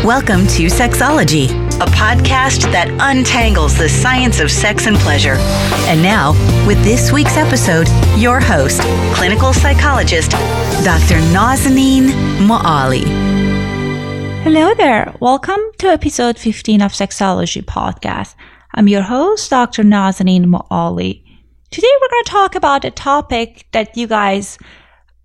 Welcome to Sexology, a podcast that untangles the science of sex and pleasure. And now, with this week's episode, your host, clinical psychologist, Dr. Nazanin Moali. Hello there. Welcome to episode 15 of Sexology Podcast. I'm your host, Dr. Nazanin Moali. Today, we're going to talk about a topic that you guys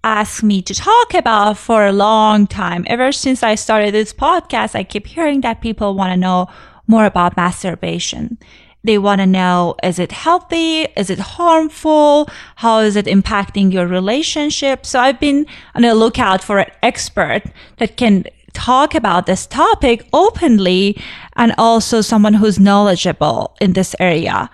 asked me to talk about for a long time. Ever since I started this podcast, I keep hearing that people want to know more about masturbation. They want to know, is it healthy? Is it harmful? How is it impacting your relationship? So I've been on the lookout for an expert that can talk about this topic openly and also someone who's knowledgeable in this area.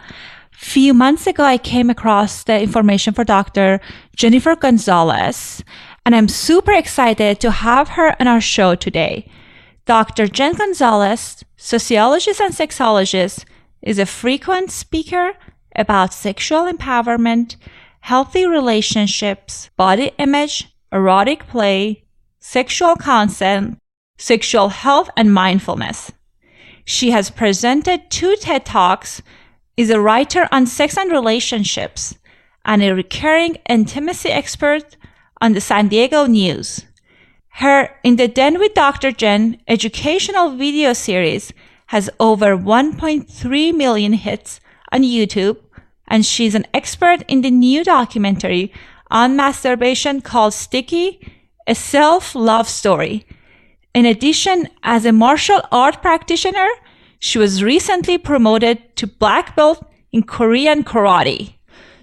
Few months ago, I came across the information for Dr. Jenn Gunsaullus, and I'm super excited to have her on our show today. Dr. Jenn Gunsaullus, sociologist and sexologist, is a frequent speaker about sexual empowerment, healthy relationships, body image, erotic play, sexual consent, sexual health, and mindfulness. She has presented 2 TED Talks, is a writer on sex and relationships, and a recurring intimacy expert on the San Diego News. Her In the Den with Dr. Jenn educational video series has over 1.3 million hits on YouTube, and she's an expert in the new documentary on masturbation called Sticky, a self-love story. In addition, as a martial art practitioner, she was recently promoted to black belt in Korean karate.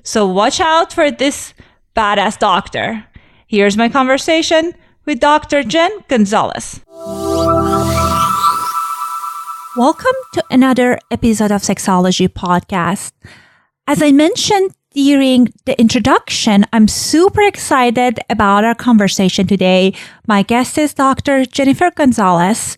So watch out for this badass doctor. Here's my conversation with Dr. Jenn Gunsaullus. Welcome to another episode of Sexology Podcast. As I mentioned during the introduction, I'm super excited about our conversation today. My guest is Dr. Jenn Gunsaullus,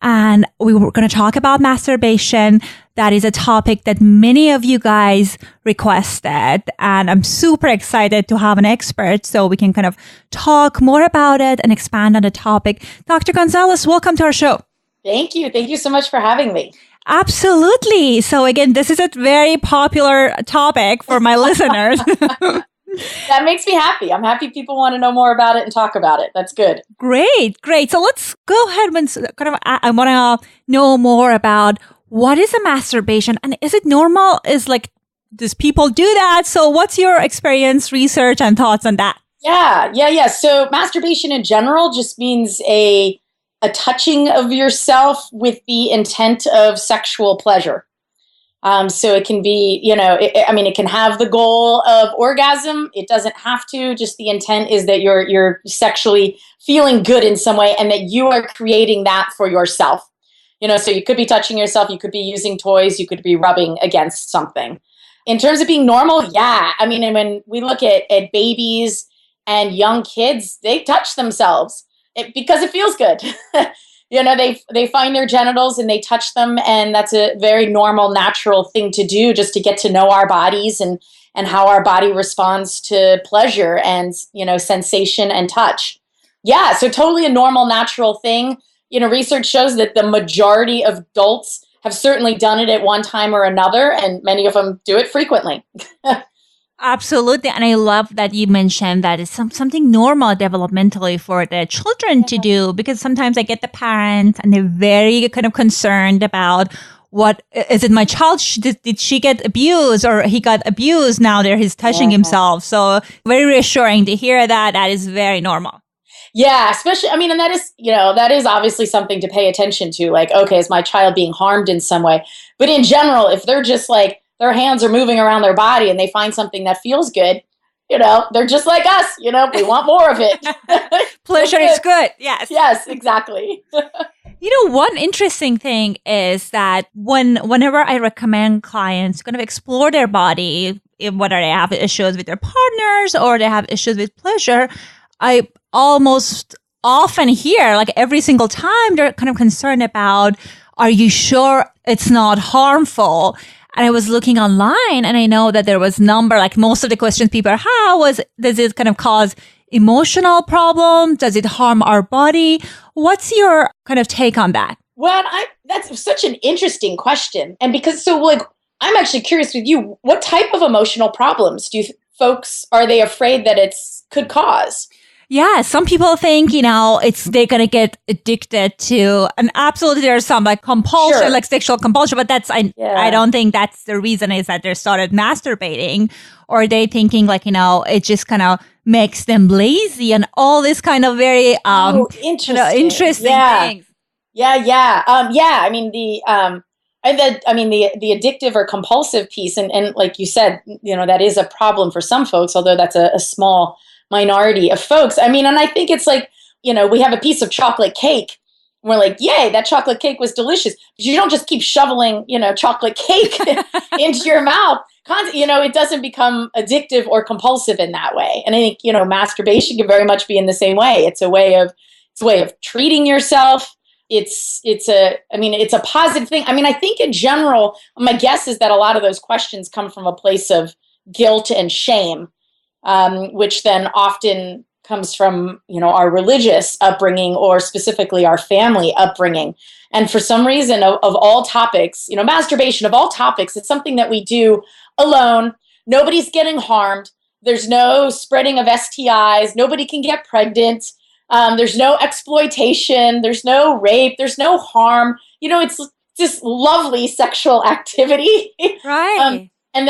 and we were going to talk about masturbation. That is a topic that many of you guys requested, and I'm super excited to have an expert so we can kind of talk more about it and expand on the topic. Dr. Gunsaullus, welcome to our show. Thank you. Thank you so much for having me. Absolutely. So again, this is a very popular topic for my listeners. That makes me happy. I'm happy people want to know more about it and talk about it. That's good. Great. So let's go ahead and I want to know more about what is a masturbation and is it normal? Does people do that? So what's your experience, research, and thoughts on that? Yeah. So masturbation in general just means a touching of yourself with the intent of sexual pleasure. So it can be, it can have the goal of orgasm. It doesn't have to. Just the intent is that you're sexually feeling good in some way and that you are creating that for yourself. So you could be touching yourself. You could be using toys. You could be rubbing against something. In terms of being normal, yeah. I mean, and when we look at babies and young kids, they touch themselves because it feels good. They find their genitals and they touch them, and that's a very normal, natural thing to do just to get to know our bodies and how our body responds to pleasure and, sensation and touch. Yeah, so totally a normal, natural thing. Research shows that the majority of adults have certainly done it at one time or another, and many of them do it frequently. Absolutely. And I love that you mentioned that it's something normal developmentally for the children to do, because sometimes I get the parents and they're very kind of concerned about what is it my child? Did she get abused or he got abused? Now he's touching himself. So very reassuring to hear that. That is very normal. Yeah, especially, and that is obviously something to pay attention to. Like, okay, is my child being harmed in some way? But in general, if they're just their hands are moving around their body and they find something that feels good, they're just like us, we want more of it. Pleasure is good. Yes. Yes, exactly. One interesting thing is that whenever I recommend clients kind of explore their body, whether they have issues with their partners or they have issues with pleasure, I almost often hear, every single time, they're kind of concerned about, are you sure it's not harmful? And I was looking online and I know that there was most of the questions people had does it kind of cause emotional problem? Does it harm our body? What's your kind of take on that? Well, that's such an interesting question. And because, I'm actually curious with you, what type of emotional problems do folks, are they afraid that could cause? Yeah, some people think, they're going to get addicted to, and absolutely there's some like compulsion, Sure. like sexual compulsion, but I don't think that's the reason is that they started masturbating, or they thinking like, it just kind of makes them lazy and all this kind of very, interesting things. Yeah. I mean, the addictive or compulsive piece, and like you said, that is a problem for some folks, although that's a small minority of folks. I mean, and I think it's like, we have a piece of chocolate cake. And we're like, yay, that chocolate cake was delicious. But you don't just keep shoveling, chocolate cake into your mouth. It doesn't become addictive or compulsive in that way. And I think, masturbation can very much be in the same way. It's a way of treating yourself. It's a positive thing. I mean, I think in general, my guess is that a lot of those questions come from a place of guilt and shame, which then often comes from, our religious upbringing or specifically our family upbringing. And for some reason, of all topics, masturbation of all topics, it's something that we do alone. Nobody's getting harmed. There's no spreading of STIs. Nobody can get pregnant. There's no exploitation. There's no rape. There's no harm. It's just lovely sexual activity. Right. And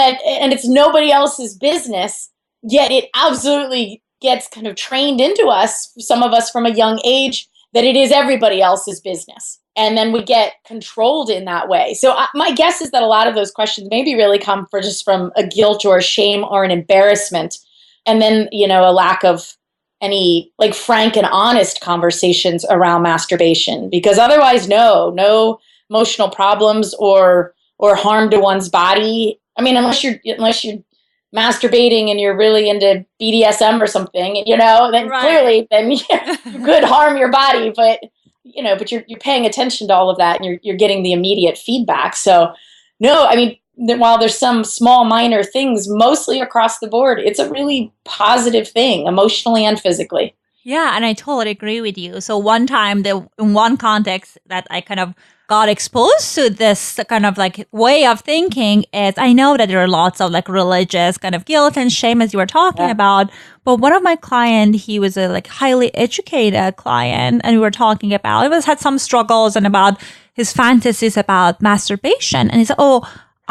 it's nobody else's business. Yet it absolutely gets kind of trained into us, some of us from a young age, that it is everybody else's business. And then we get controlled in that way. So my guess is that a lot of those questions maybe really come from a guilt or a shame or an embarrassment. And then, a lack of any like frank and honest conversations around masturbation, because otherwise, no emotional problems or harm to one's body. I mean, unless you're masturbating and you're really into BDSM or something, then right. Clearly, then you could harm your body, but you're paying attention to all of that and you're getting the immediate feedback. So no, I mean, while there's some small minor things, mostly across the board, it's a really positive thing, emotionally and physically. Yeah, and I totally agree with you. So one time, in one context that I kind of got exposed to this kind of like way of thinking is, I know that there are lots of like religious kind of guilt and shame as you were talking about, but one of my clients, he was a like highly educated client, and we were talking about, had some struggles and about his fantasies about masturbation. And he said,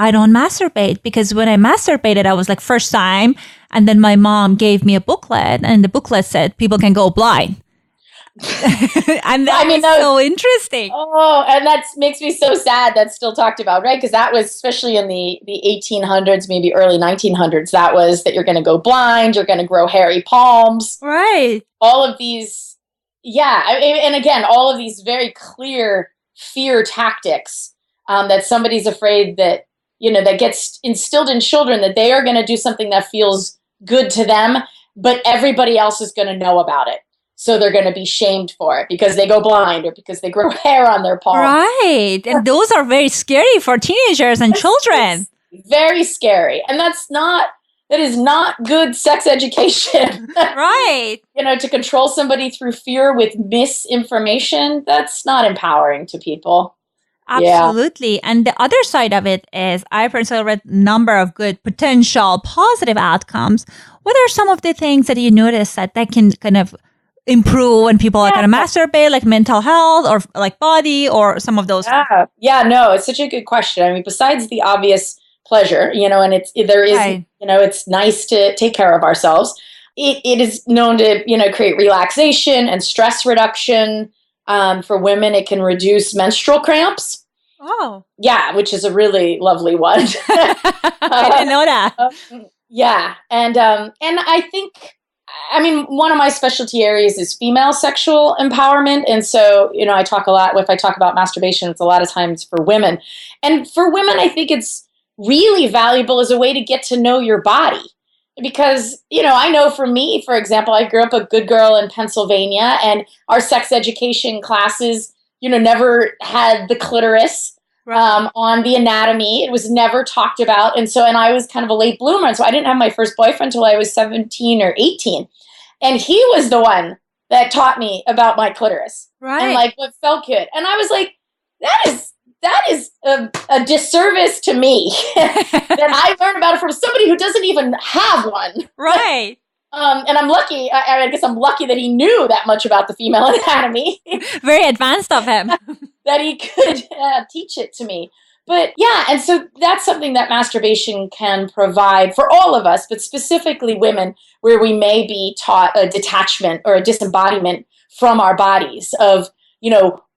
I don't masturbate because when I masturbated, I was like first time. And then my mom gave me a booklet, and the booklet said people can go blind. And that's so interesting. Oh, and that makes me so sad that's still talked about, right? Because that was, especially in the 1800s, maybe early 1900s, that you're going to go blind, you're going to grow hairy palms. Right. All of these, and again, all of these very clear fear tactics that somebody's afraid that, that gets instilled in children, that they are going to do something that feels good to them, but everybody else is going to know about it. So they're going to be shamed for it because they go blind or because they grow hair on their palms. Right. And those are very scary for teenagers and children. It's very scary. And that is not good sex education. Right. To control somebody through fear with misinformation, that's not empowering to people. Absolutely. Yeah. And the other side of it is, I personally read a number of good potential positive outcomes. What are some of the things that you notice that can kind of improve when people are going to masturbate, like mental health or like body or some of those? No, it's such a good question. I mean, besides the obvious pleasure, and it's nice to take care of ourselves. It is known to, create relaxation and stress reduction. For women, it can reduce menstrual cramps. Oh. Yeah, which is a really lovely one. I didn't know that. And I think, one of my specialty areas is female sexual empowerment. And so, I talk a lot, if I talk about masturbation, it's a lot of times for women. And for women, I think it's really valuable as a way to get to know your body. Because, I know for me, for example, I grew up a good girl in Pennsylvania, and our sex education classes, never had the clitoris on the anatomy. It was never talked about. And I was kind of a late bloomer. And so I didn't have my first boyfriend until I was 17 or 18. And he was the one that taught me about my clitoris. Right. And like what felt good. And I was like, that is a disservice to me that I learned about it from somebody who doesn't even have one. Right. And I'm lucky. I guess I'm lucky that he knew that much about the female anatomy. Very advanced of him. That he could teach it to me. But yeah, and so that's something that masturbation can provide for all of us, but specifically women, where we may be taught a detachment or a disembodiment from our bodies of,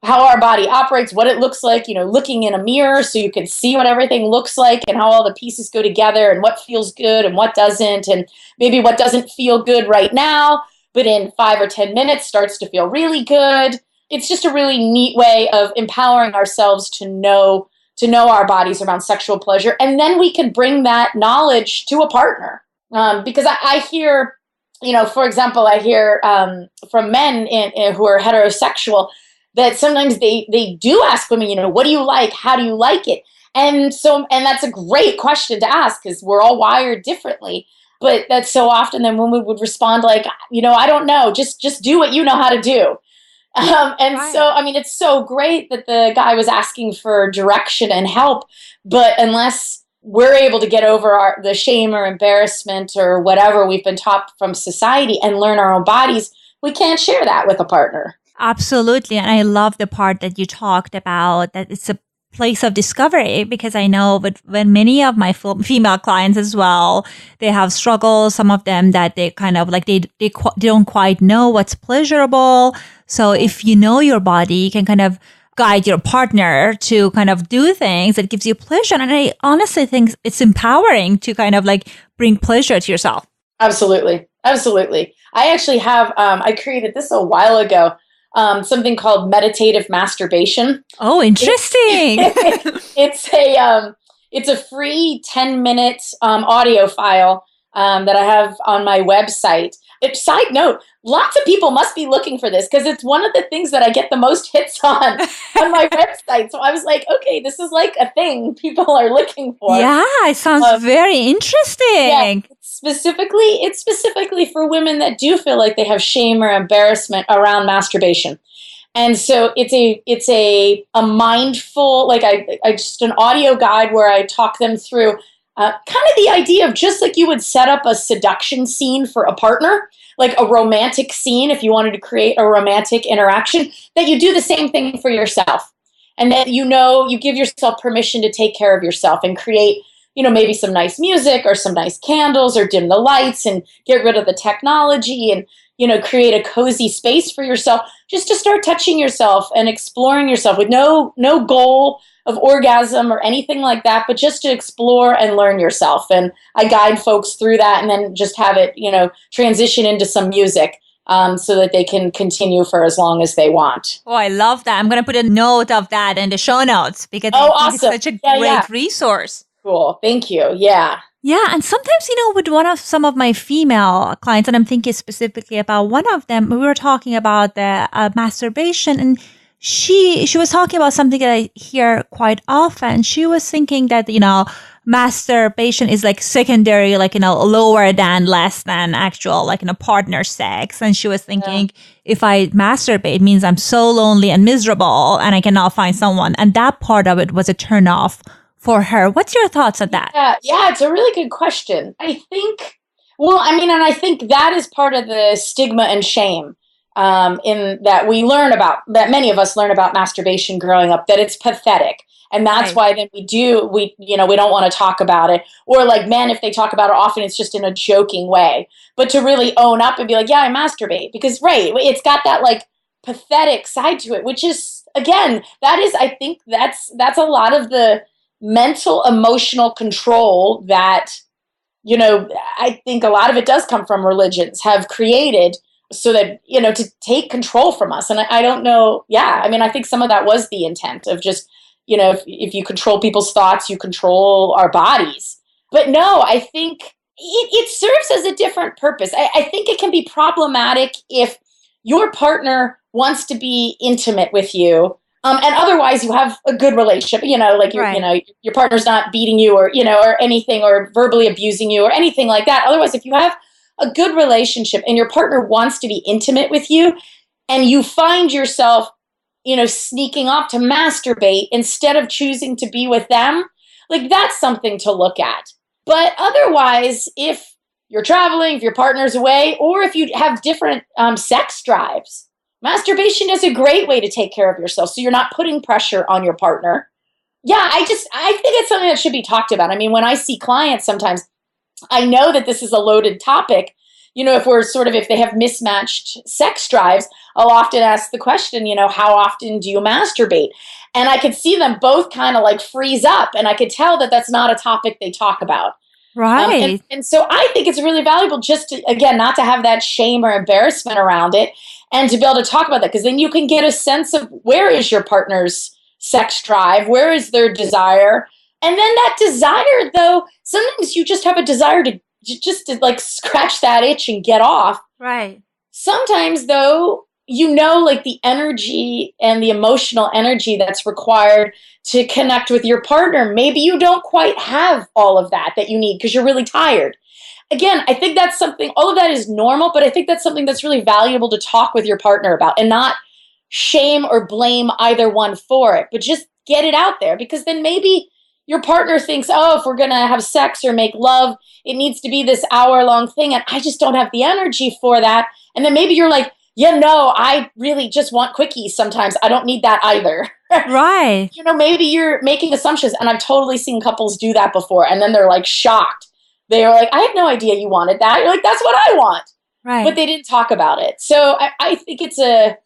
how our body operates, what it looks like, looking in a mirror so you can see what everything looks like and how all the pieces go together and what feels good and what doesn't, and maybe what doesn't feel good right now, but in 5 or 10 minutes starts to feel really good. It's just a really neat way of empowering ourselves to know our bodies around sexual pleasure. And then we can bring that knowledge to a partner. Because I hear, for example, I hear from men who are heterosexual that sometimes they do ask women, what do you like? How do you like it? And that's a great question to ask because we're all wired differently. But that's so often then women would respond like, I don't know, just do what you know how to do. Right. So, it's so great that the guy was asking for direction and help, but unless we're able to get over the shame or embarrassment or whatever we've been taught from society and learn our own bodies, we can't share that with a partner. Absolutely. And I love the part that you talked about, that it's a place of discovery, because I know when many of my female clients as well, they have struggles, some of them that they kind of like, they don't quite know what's pleasurable. So if you know your body, you can kind of guide your partner to kind of do things that gives you pleasure. And I honestly think it's empowering to kind of like bring pleasure to yourself. Absolutely. Absolutely. I actually have, I created this a while ago, something called meditative masturbation. Oh, interesting. It's a free 10-minute audio file that I have on my website. Side note, lots of people must be looking for this because it's one of the things that I get the most hits on my website. So I was like, okay, this is like a thing people are looking for. Yeah, it sounds very interesting. Yeah, it's specifically for women that do feel like they have shame or embarrassment around masturbation. And so it's a mindful, like I just an audio guide where I talk them through kind of the idea of just like you would set up a seduction scene for a partner, like a romantic scene, if you wanted to create a romantic interaction, that you do the same thing for yourself. And that, you give yourself permission to take care of yourself and create, maybe some nice music or some nice candles or dim the lights and get rid of the technology and, create a cozy space for yourself, just to start touching yourself and exploring yourself with no goal of orgasm or anything like that, but just to explore and learn yourself. And I guide folks through that and then just have it, transition into some music so that they can continue for as long as they want. Oh, I love that. I'm going to put a note of that in the show notes because awesome. It's such a great resource. Cool. Thank you. Yeah. Yeah. And sometimes, with some of my female clients, and I'm thinking specifically about one of them, we were talking about the masturbation, and she was talking about something that I hear quite often. She was thinking that, masturbation is like secondary, like, lower than, less than actual, like, partner sex. And she was thinking, if I masturbate, it means I'm so lonely and miserable and I cannot find someone. And that part of it was a turn off for her. What's your thoughts on that? Yeah, it's a really good question. I think that is part of the stigma and shame in that we learn about, that many of us learn about masturbation growing up, that it's pathetic. And that's why then we don't want to talk about it. Or like men, if they talk about it often, it's just in a joking way. But to really own up and be like, yeah, I masturbate. Because, it's got that like pathetic side to it, which is, again, I think that's a lot of the mental, emotional control that, I think a lot of it does come from religions have created so that, to take control from us. And I don't know. Yeah. I think some of that was the intent of just, if you control people's thoughts, you control our bodies. But no, I think it serves as a different purpose. I think it can be problematic if your partner wants to be intimate with you. And otherwise you have a good relationship, your partner's not beating you or anything or verbally abusing you or anything like that. Otherwise, if you have a good relationship and your partner wants to be intimate with you and you find yourself sneaking off to masturbate instead of choosing to be with them, like that's something to look at. But otherwise, if you're traveling, if your partner's away, or if you have different sex drives, masturbation is a great way to take care of yourself. So you're not putting pressure on your partner. Yeah, I think it's something that should be talked about. I mean, when I see clients sometimes, I know that this is a loaded topic. If they have mismatched sex drives, I'll often ask the question, how often do you masturbate? And I could see them both kind of like freeze up, and I could tell that that's not a topic they talk about. Right. And so I think it's really valuable just to, again, not to have that shame or embarrassment around it, and to be able to talk about that, because then you can get a sense of where is your partner's sex drive, where is their desire. And then that desire, though, sometimes you just have a desire to like scratch that itch and get off. Right. Sometimes, though, like the energy and the emotional energy that's required to connect with your partner, maybe you don't quite have all of that you need because you're really tired. Again, I think that's something, all of that is normal, but I think that's something that's really valuable to talk with your partner about, and not shame or blame either one for it, but just get it out there, because then maybe your partner thinks, oh, if we're going to have sex or make love, it needs to be this hour-long thing, and I just don't have the energy for that. And then maybe you're like, yeah, no, I really just want quickies sometimes. I don't need that either. Right. Maybe you're making assumptions, and I've totally seen couples do that before, and then they're like shocked. They are like, I had no idea you wanted that. You're like, that's what I want. Right. But they didn't talk about it. So I think it's a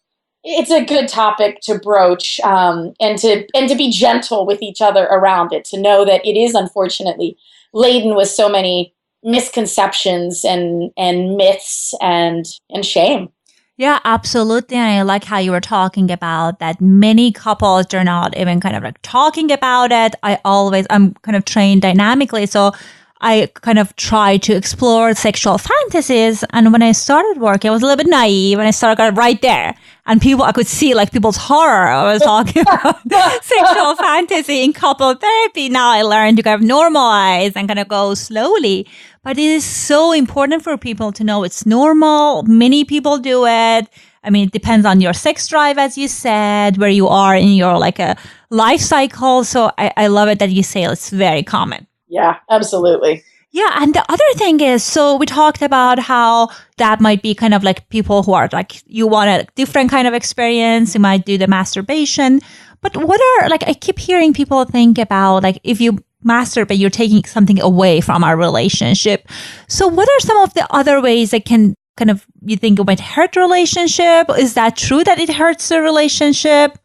good topic to broach, and to be gentle with each other around it, to know that it is unfortunately laden with so many misconceptions and myths and shame. Yeah, absolutely. And I like how you were talking about that many couples, they're not even kind of like talking about it. I'm kind of trained dynamically. So I kind of try to explore sexual fantasies. And when I started working, I was a little bit naive, and I started right there. And I could see like people's horror. I was talking about sexual fantasy in couple therapy. Now I learned to kind of normalize and kind of go slowly. But it is so important for people to know it's normal. Many people do it. I mean, it depends on your sex drive, as you said, where you are in your like a life cycle. So I love it that you say it's very common. Yeah, absolutely. Yeah. And the other thing is, so we talked about how that might be kind of like people who are like, you want a different kind of experience. You might do the masturbation. But I keep hearing people think about like, if you masturbate, you're taking something away from our relationship. So what are some of the other ways that can kind of, you think it might hurt relationship? Is that true that it hurts the relationship?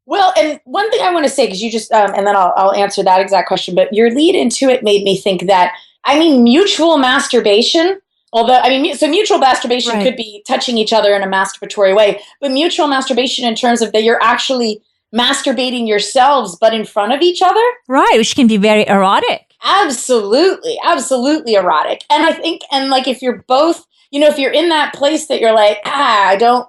Well, and one thing I want to say, because you just, and then I'll answer that exact question, but your lead into it made me think that, mutual masturbation, so mutual masturbation Right. could be touching each other in a masturbatory way, but mutual masturbation in terms of that you're actually masturbating yourselves, but in front of each other. Right, which can be very erotic. Absolutely, absolutely erotic. And I think, and like if you're both, if you're in that place that you're like,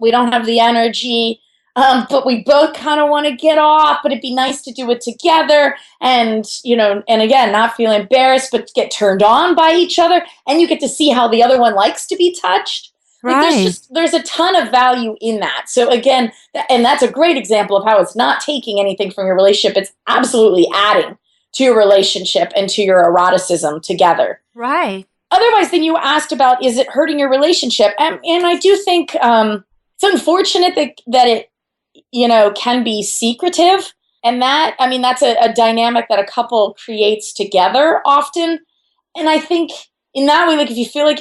we don't have the energy, but we both kind of want to get off, but it'd be nice to do it together, and and again, not feel embarrassed, but get turned on by each other, and you get to see how the other one likes to be touched. Right. Like there's a ton of value in that. So again, and that's a great example of how it's not taking anything from your relationship. It's absolutely adding to your relationship and to your eroticism together. Right. Otherwise, then you asked about, is it hurting your relationship? And I do think it's unfortunate that it, can be secretive. And that's a dynamic that a couple creates together often. And I think in that way, like if you feel like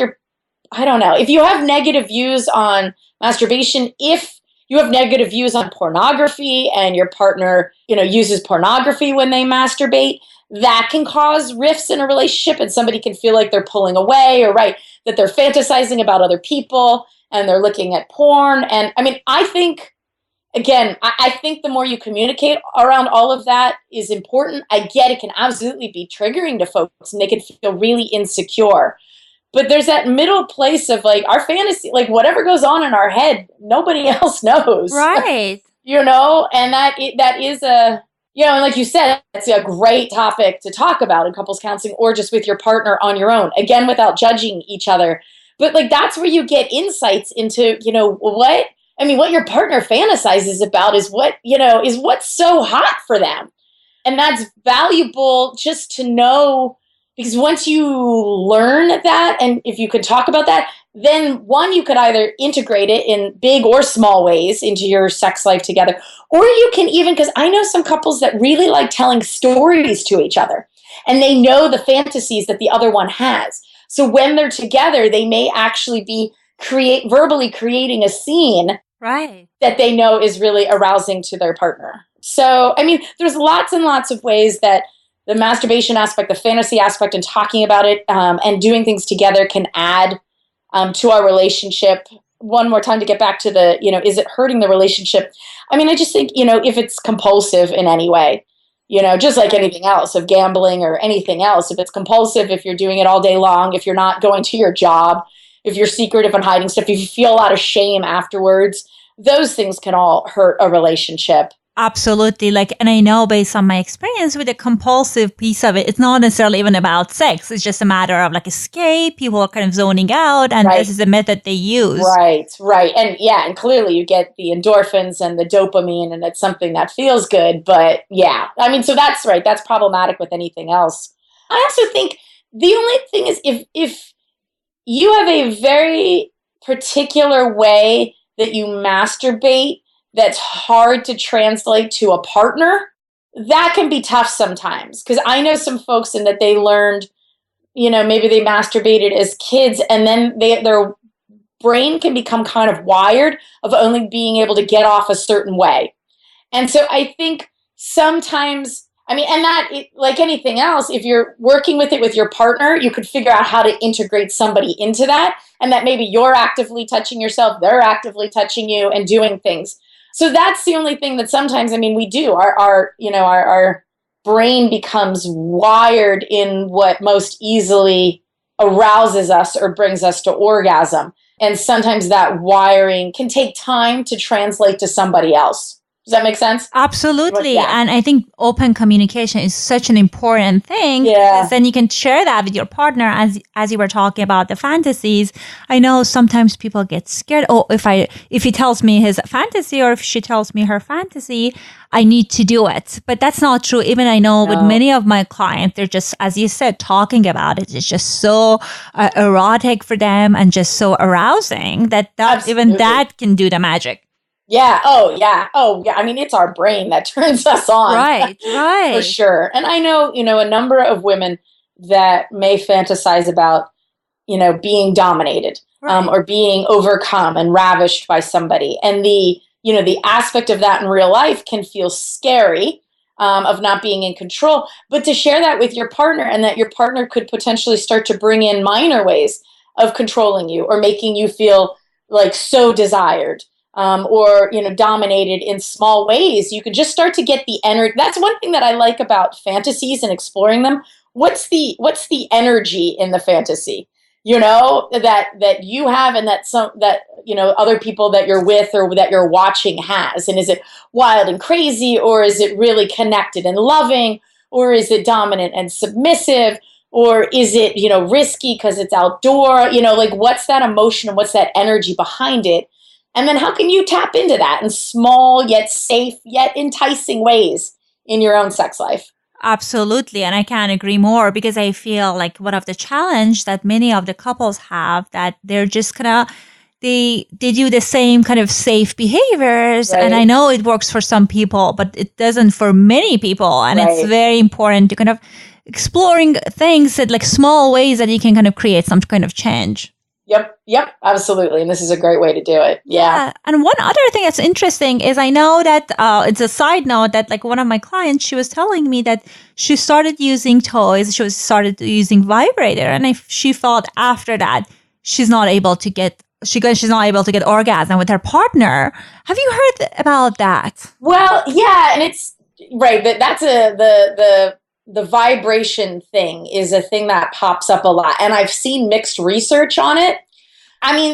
if you have negative views on masturbation, if you have negative views on pornography and your partner, uses pornography when they masturbate, that can cause rifts in a relationship, and somebody can feel like they're pulling away, or that they're fantasizing about other people and they're looking at porn. And I think, again, I think the more you communicate around all of that is important. I get it can absolutely be triggering to folks, and they can feel really insecure. But there's that middle place of like our fantasy, like whatever goes on in our head, nobody else knows. Right. And that is and like you said, it's a great topic to talk about in couples counseling, or just with your partner on your own, again, without judging each other. But like, that's where you get insights into, what I mean, what your partner fantasizes about is what's so hot for them. And that's valuable just to know, because once you learn that, and if you could talk about that, then one, you could either integrate it in big or small ways into your sex life together, or you can even, because I know some couples that really like telling stories to each other, and they know the fantasies that the other one has. So when they're together, they may actually be verbally creating a scene that they know is really arousing to their partner. So, I mean, there's lots and lots of ways that the masturbation aspect, the fantasy aspect, and talking about it and doing things together can add to our relationship. One more time to get back to the, is it hurting the relationship? I mean, I just think, if it's compulsive in any way, just like anything else, of gambling or anything else, if it's compulsive, if you're doing it all day long, if you're not going to your job, if you're secretive and hiding stuff, if you feel a lot of shame afterwards, those things can all hurt a relationship. Absolutely. And I know based on my experience with the compulsive piece of it, it's not necessarily even about sex. It's just a matter of escape. People are kind of zoning out, and this is the method they use. Right. And clearly you get the endorphins and the dopamine, and it's something that feels good. But yeah, I mean, so that's right. That's problematic with anything else. I also think the only thing is if you have a very particular way that you masturbate that's hard to translate to a partner, that can be tough sometimes. Because I know some folks in that they learned, maybe they masturbated as kids, and then their brain can become kind of wired of only being able to get off a certain way. And so I think sometimes, and that, like anything else, if you're working with it with your partner, you could figure out how to integrate somebody into that, and that maybe you're actively touching yourself, they're actively touching you and doing things. So that's the only thing that sometimes, we do. Our brain becomes wired in what most easily arouses us or brings us to orgasm. And sometimes that wiring can take time to translate to somebody else. Does that make sense? Absolutely. Yeah. And I think open communication is such an important thing. Yeah. Because then you can share that with your partner as you were talking about the fantasies. I know sometimes people get scared. Oh, if he tells me his fantasy, or if she tells me her fantasy, I need to do it. But that's not true. Even I know with many of my clients, they're just, as you said, talking about it is just so erotic for them and just so arousing that even that can do the magic. Yeah. Oh, yeah. I mean, it's our brain that turns us on. Right. For sure. And I know, a number of women that may fantasize about, being dominated or being overcome and ravished by somebody. And the aspect of that in real life can feel scary, of not being in control. But to share that with your partner, and that your partner could potentially start to bring in minor ways of controlling you or making you feel like so desired. Or dominated in small ways, you can just start to get the energy. That's one thing that I like about fantasies and exploring them. What's the energy in the fantasy? That you have, and that other people that you're with or that you're watching has. And is it wild and crazy, or is it really connected and loving, or is it dominant and submissive, or is it risky because it's outdoor? What's that emotion and what's that energy behind it? And then how can you tap into that in small, yet safe, yet enticing ways in your own sex life? Absolutely. And I can't agree more, because I feel like one of the challenge that many of the couples have, that they're just they do the same kind of safe behaviors. Right. And I know it works for some people, but it doesn't for many people. And It's very important to kind of exploring things that small ways that you can kind of create some kind of change. Yep, absolutely. And this is a great way to do it. Yeah. And one other thing that's interesting is I know that it's a side note that one of my clients, she was telling me that she started using toys. She started using vibrator. And she felt after that, she's not able to get orgasm with her partner. Have you heard about that? Well, yeah. And it's right. That's the vibration thing is a thing that pops up a lot. And I've seen mixed research on it.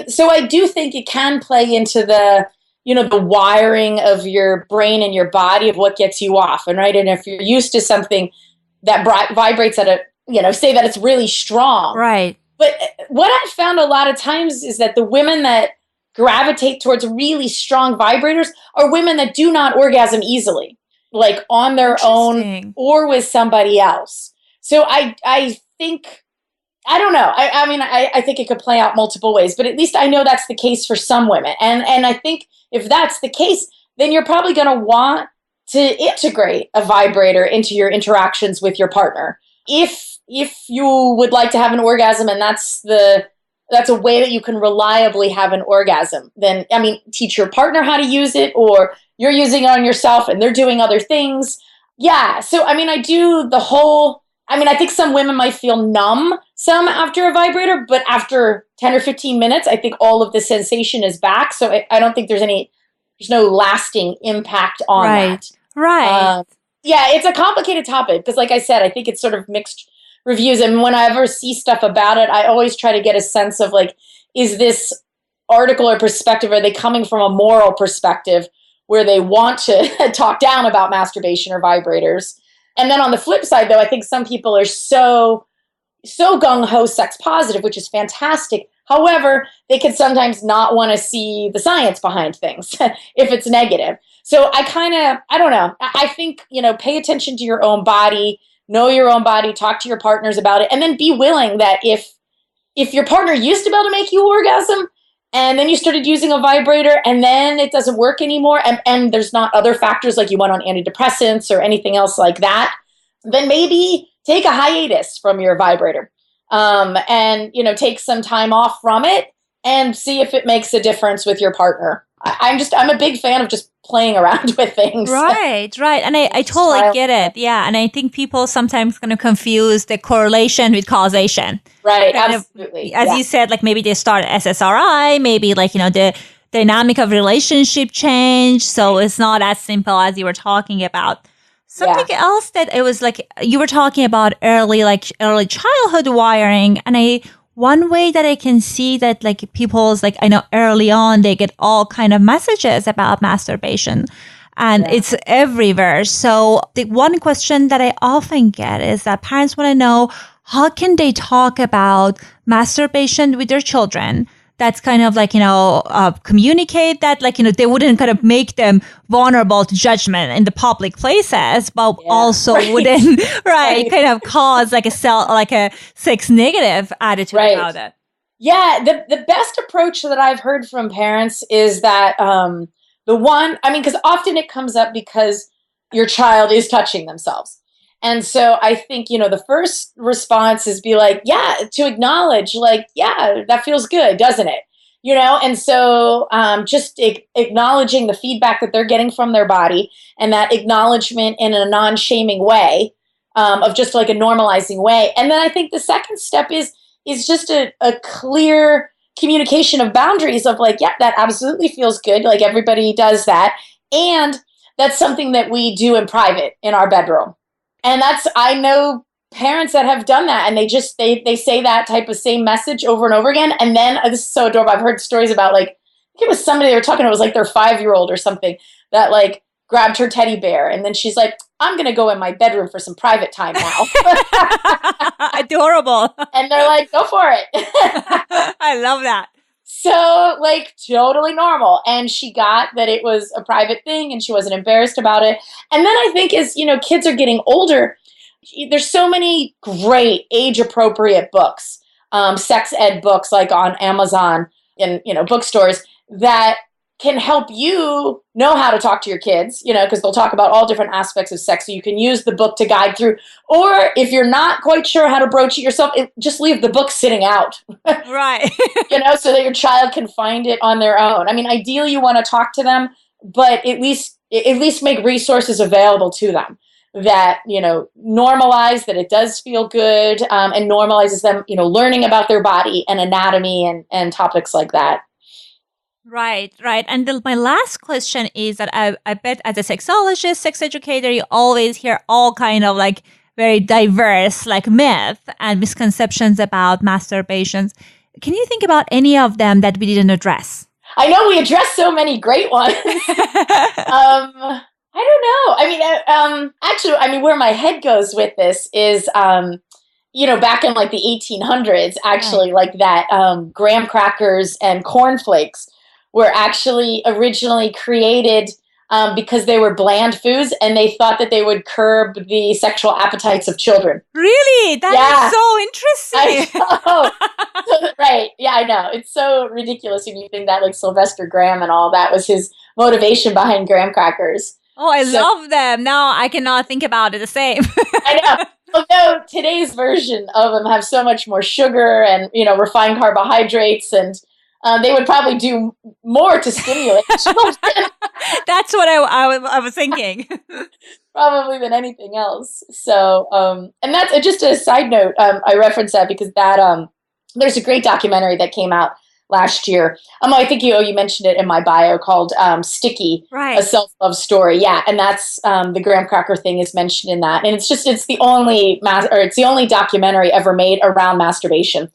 So I do think it can play into the wiring of your brain and your body of what gets you off. And if you're used to something that vibrates at say that it's really strong. Right. But what I've found a lot of times is that the women that gravitate towards really strong vibrators are women that do not orgasm easily, like on their own or with somebody else. So I think, I don't know. I think it could play out multiple ways, but at least I know that's the case for some women. And I think if that's the case, then you're probably going to want to integrate a vibrator into your interactions with your partner. If you would like to have an orgasm and that's a way that you can reliably have an orgasm, then, teach your partner how to use it, or you're using it on yourself and they're doing other things. Yeah. So, I do the whole, I think some women might feel numb some after a vibrator, but after 10 or 15 minutes, I think all of the sensation is back. So I don't think there's no lasting impact on that. Right. Yeah, it's a complicated topic because, like I said, I think it's sort of mixed reviews. And when I ever see stuff about it, I always try to get a sense of, like, is this article or perspective, are they coming from a moral perspective where they want to talk down about masturbation or vibrators? And then on the flip side, though, I think some people are so gung-ho sex positive, which is fantastic. However, they could sometimes not want to see the science behind things if it's negative. So I don't know. I think, pay attention to your own body, know your own body, talk to your partners about it, and then be willing that if your partner used to be able to make you orgasm, and then you started using a vibrator, and then it doesn't work anymore, and there's not other factors like you went on antidepressants or anything else like that, then maybe take a hiatus from your vibrator, and take some time off from it and see if it makes a difference with your partner. I'm a big fan of just playing around with things. Right. And I totally get it. Yeah. And I think people sometimes kind of confuse the correlation with causation. Right. Absolutely. As you said, like maybe they start SSRI, maybe the dynamic of relationship change. So it's not as simple as you were talking about. Something else that it was like you were talking about early childhood wiring. And one way that I can see that, like, people's, like, I know early on, they get all kind of messages about masturbation and it's everywhere. So the one question that I often get is that parents want to know, how can they talk about masturbation with their children? That's kind of like, communicate that, like, they wouldn't kind of make them vulnerable to judgment in the public places, but also wouldn't, kind of cause like a sex negative attitude about it. Yeah. The best approach that I've heard from parents is that, because often it comes up because your child is touching themselves. And so I think, the first response is be like, to acknowledge, like, that feels good, doesn't it? And so just acknowledging the feedback that they're getting from their body, and that acknowledgement in a non-shaming way, of just like a normalizing way. And then I think the second step is just a clear communication of boundaries of like, that absolutely feels good. Like everybody does that. And that's something that we do in private in our bedroom. And I know parents that have done that, and they say that type of same message over and over again. And then this is so adorable. I've heard stories about, like, I think it was somebody they were talking to, it was like their 5-year-old or something that like grabbed her teddy bear. And then she's like, I'm going to go in my bedroom for some private time now. Adorable. And they're like, go for it. I love that. So, like, totally normal. And she got that it was a private thing and she wasn't embarrassed about it. And then I think as, kids are getting older, there's so many great age-appropriate books, sex ed books, like on Amazon and, bookstores that can help you know how to talk to your kids, because they'll talk about all different aspects of sex. So you can use the book to guide through. Or if you're not quite sure how to broach it yourself, just leave the book sitting out. Right. So that your child can find it on their own. Ideally you want to talk to them, but at least make resources available to them that, normalize that it does feel good, and normalizes them, learning about their body and anatomy and topics like that. Right. And my last question is that I bet as a sexologist, sex educator, you always hear all kind of like very diverse like myth and misconceptions about masturbations. Can you think about any of them that we didn't address? I know we addressed so many great ones. I don't know. Actually, where my head goes with this is, back in like the 1800s, actually, like that graham crackers and cornflakes were actually originally created because they were bland foods, and they thought that they would curb the sexual appetites of children. Really? That is so interesting. I know. Right. Yeah, I know. It's so ridiculous when you think that, like, Sylvester Graham and all that was his motivation behind graham crackers. Oh, I love them. Now I cannot think about it the same. I know. Although today's version of them have so much more sugar and, refined carbohydrates, and they would probably do more to stimulate children. That's what I was thinking. Probably than anything else. So, and that's just a side note. I reference that because there's a great documentary that came out last year. I think you mentioned it in my bio, called Sticky, right. A Self-Love Story. Yeah, and that's the graham cracker thing is mentioned in that. And it's the only documentary ever made around masturbation,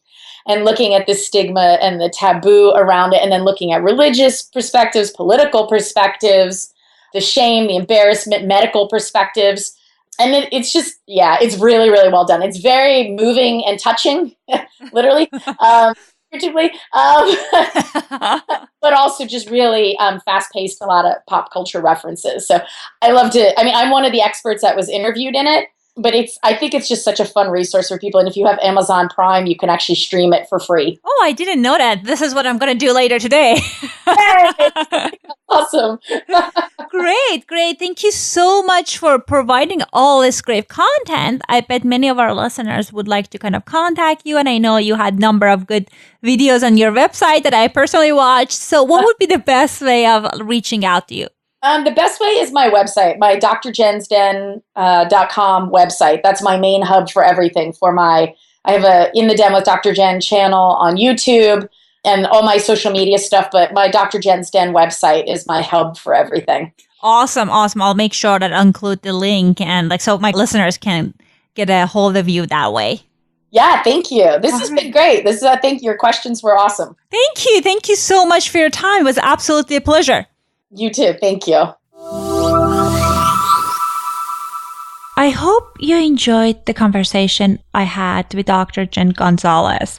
and looking at the stigma and the taboo around it, and then looking at religious perspectives, political perspectives, the shame, the embarrassment, medical perspectives. And it's just, it's really, really well done. It's very moving and touching, literally. Particularly, but also just really fast-paced, a lot of pop culture references. So I loved it. I'm one of the experts that was interviewed in it, but I think it's just such a fun resource for people. And if you have Amazon Prime, you can actually stream it for free. Oh, I didn't know that. This is what I'm going to do later today. Awesome. Great. Thank you so much for providing all this great content. I bet many of our listeners would like to kind of contact you. And I know you had a number of good videos on your website that I personally watched. So what would be the best way of reaching out to you? The best way is my website, my drjensden.com website. That's my main hub for everything. I have a In the Den with Dr. Jenn channel on YouTube and all my social media stuff, but my Dr. Jenn's Den website is my hub for everything. Awesome. I'll make sure that I include the link, and so my listeners can get a hold of you that way. Yeah, thank you. This has been great. I think your questions were awesome. Thank you. Thank you so much for your time. It was absolutely a pleasure. You too. Thank you. I hope you enjoyed the conversation I had with Dr. Jenn Gunsaullus.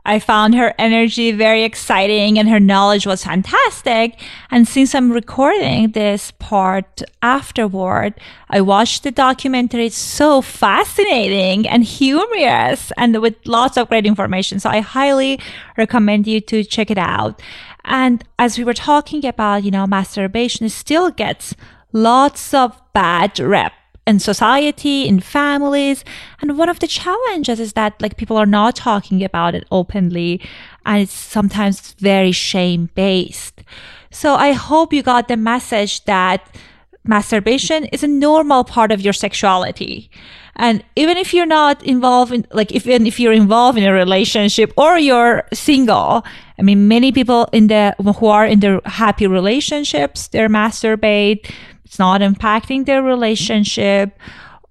I found her energy very exciting and her knowledge was fantastic. And since I'm recording this part afterward, I watched the documentary. It's so fascinating and humorous and with lots of great information. So I highly recommend you to check it out. And as we were talking about, masturbation still gets lots of bad rep in society, in families. And one of the challenges is that people are not talking about it openly, and it's sometimes very shame-based. So I hope you got the message that masturbation is a normal part of your sexuality. And even if you're not involved in, even if you're involved in a relationship or you're single, many people who are in their happy relationships, they masturbate. It's not impacting their relationship,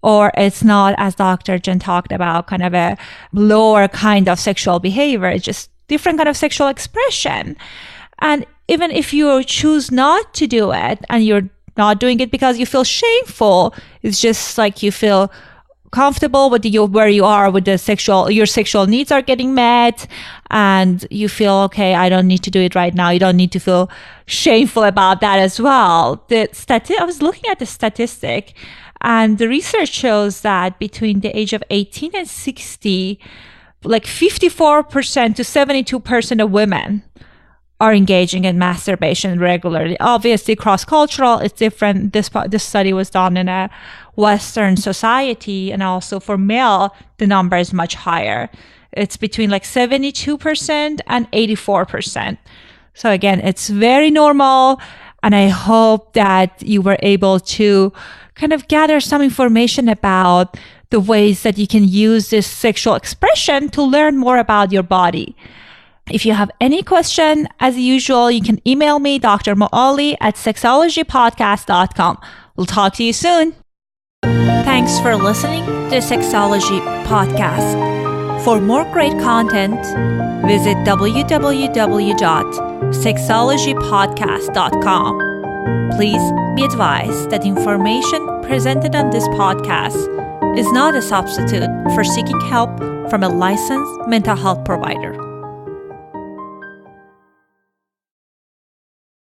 or it's not, as Dr. Jenn talked about, kind of a lower kind of sexual behavior. It's just different kind of sexual expression. And even if you choose not to do it and you're not doing it because you feel shameful, it's just you feel comfortable with where you are with your sexual needs are getting met, and you feel, okay, I don't need to do it right now. You don't need to feel shameful about that as well. I was looking at the statistic, and the research shows that between the age of 18 and 60, 54% to 72% of women are engaging in masturbation regularly. Obviously, cross-cultural, it's different. This study was done in a Western society, and also for male, the number is much higher. It's between 72% and 84%. So again, it's very normal, and I hope that you were able to kind of gather some information about the ways that you can use this sexual expression to learn more about your body. If you have any question, as usual, you can email me, Dr. Moali at sexologypodcast.com. We'll talk to you soon. Thanks for listening to Sexology Podcast. For more great content, visit www.sexologypodcast.com. Please be advised that information presented on this podcast is not a substitute for seeking help from a licensed mental health provider.